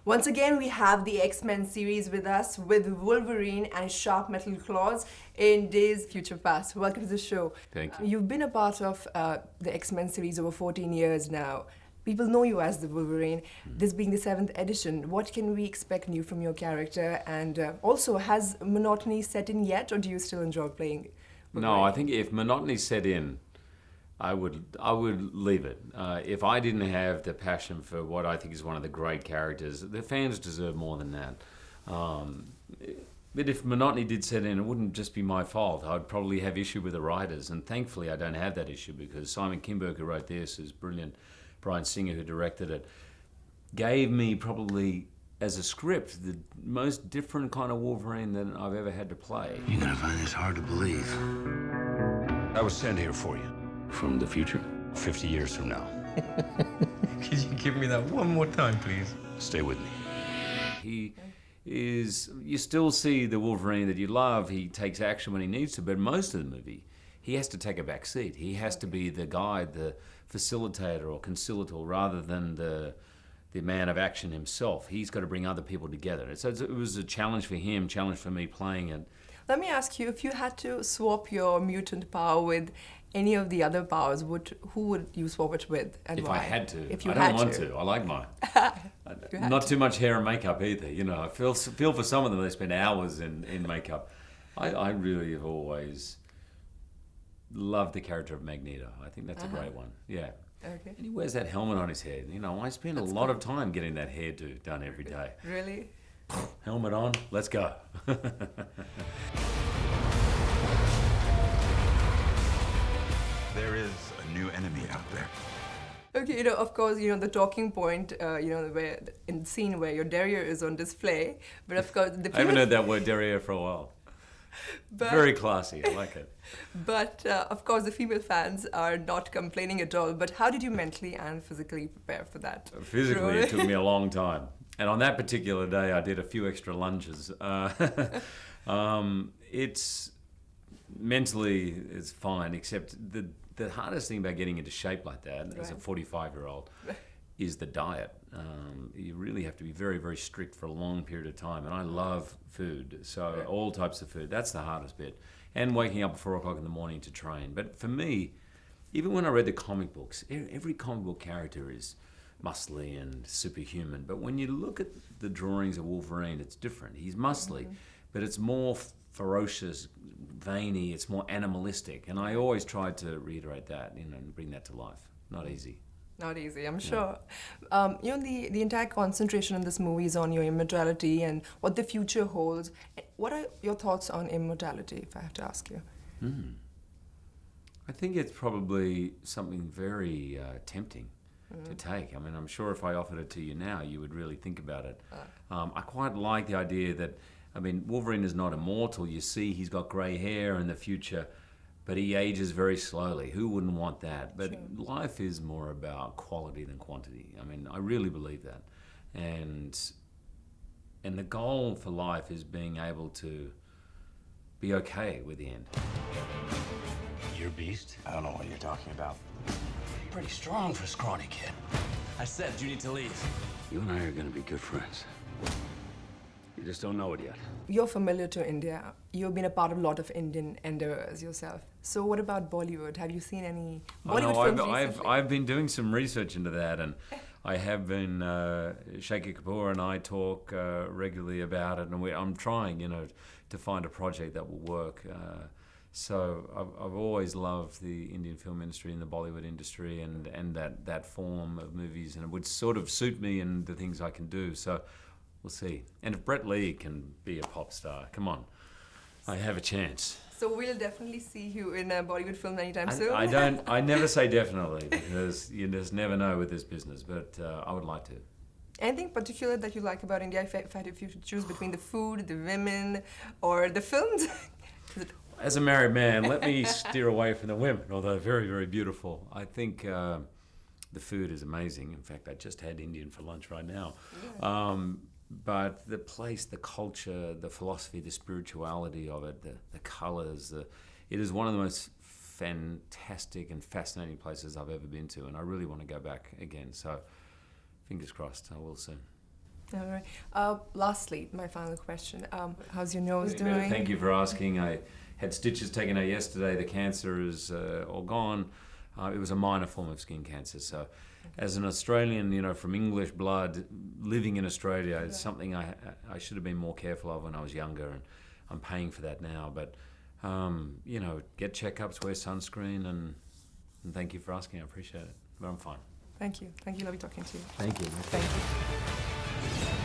Once again, we have the X-Men series with us with Wolverine and his sharp metal claws in Days Future Past. Welcome to the show. Thank you. You've been a part of the X-Men series over 14 years now. People know you as the Wolverine. This being the 7th edition, what can we expect new from your character? And also, has monotony set in yet, or do you still enjoy playing Wolverine? No, I think if monotony set in, I would leave it. If I didn't have the passion for what I think is one of the great characters, the fans deserve more than that. But if monotony did set in, it wouldn't just be my fault. I'd probably have issue with the writers, and thankfully I don't have that issue because Simon Kinberg, who wrote this, is brilliant. Brian Singer, who directed it, gave me probably, as a script, the most different kind of Wolverine that I've ever had to play. You're gonna find this hard to believe. I was sent here for you. From the future? 50 years from now. Could you give me that one more time, please? Stay with me. He is, you still see the Wolverine that you love. He takes action when he needs to, but most of the movie, he has to take a back seat. He has to be the guide, the facilitator or conciliator rather than the man of action himself. He's got to bring other people together. So it was a challenge for him, challenge for me playing it. Let me ask you, if you had to swap your mutant power with any of the other powers, who would you swap it with, and If why? I had to. If you I don't had want to. I like mine. You had Not to. too much hair and makeup either. You know, I feel for some of them, they spend hours in makeup. I really have always loved the character of Magneto. I think that's a great one. Yeah. Okay. And he wears that helmet on his head. You know, I spend a lot of time getting that hairdo done every day. Really? Helmet on, let's go. There is a new enemy out there. Okay, of course, the talking point, where in the scene where your derriere is on display, but of course the I haven't heard that word derriere for a while. but, Very classy, I like it. But of course, the female fans are not complaining at all. But how did you mentally and physically prepare for that? Physically, role? it took me a long time. And on that particular day, I did a few extra lunges. It's mentally, it's fine, except the hardest thing about getting into shape like that as a 45-year-old is the diet. You really have to be very, very strict for a long period of time. And I love food, so all types of food. That's the hardest bit. And waking up at 4 o'clock in the morning to train. But for me, even when I read the comic books, every comic book character is muscly and superhuman. But when you look at the drawings of Wolverine, it's different. He's muscly, but it's more ferocious, veiny, it's more animalistic. And I always tried to reiterate that, and bring that to life. Not easy. Not easy, I'm sure. The entire concentration in this movie is on your immortality and what the future holds. What are your thoughts on immortality, if I have to ask you? I think it's probably something very tempting to take. I mean, I'm sure if I offered it to you now, you would really think about it. I quite like the idea that, Wolverine is not immortal. You see he's got grey hair in the future, but he ages very slowly. Who wouldn't want that? But life is more about quality than quantity. I really believe that. And the goal for life is being able to be okay with the end. You're beast? I don't know what you're talking about. Pretty strong for a scrawny kid. I said you need to leave. You and I are gonna be good friends. You just don't know it yet. You're familiar to India. You've been a part of a lot of Indian endeavors yourself. So what about Bollywood? Have you seen any Bollywood films recently? I've been doing some research into that, and I have been, Shaky Kapoor and I talk regularly about it, and I'm trying, to find a project that will work. So I've always loved the Indian film industry and the Bollywood industry and that form of movies, and it would sort of suit me and the things I can do. So we'll see. And if Brett Lee can be a pop star, come on, I have a chance. So we'll definitely see you in a Bollywood film anytime soon? I never say definitely, because you just never know with this business, but I would like to. Anything particular that you like about India, if you choose between the food, the women, or the films? As a married man, let me steer away from the women, although very, very beautiful. I think the food is amazing. In fact, I just had Indian for lunch right now. Yeah. But the place, the culture, the philosophy, the spirituality of it, the colours, it is one of the most fantastic and fascinating places I've ever been to, and I really want to go back again. So, fingers crossed, I will soon. All right. Lastly, my final question. How's your nose Really, doing? thank you for asking. I had stitches taken out yesterday. The cancer is all gone. It was a minor form of skin cancer. So, as an Australian, from English blood, living in Australia, it's something I should have been more careful of when I was younger, and I'm paying for that now. But, get checkups, wear sunscreen, and thank you for asking. I appreciate it. But I'm fine. Thank you. Thank you. Lovely talking to you. Thank you. Thank you.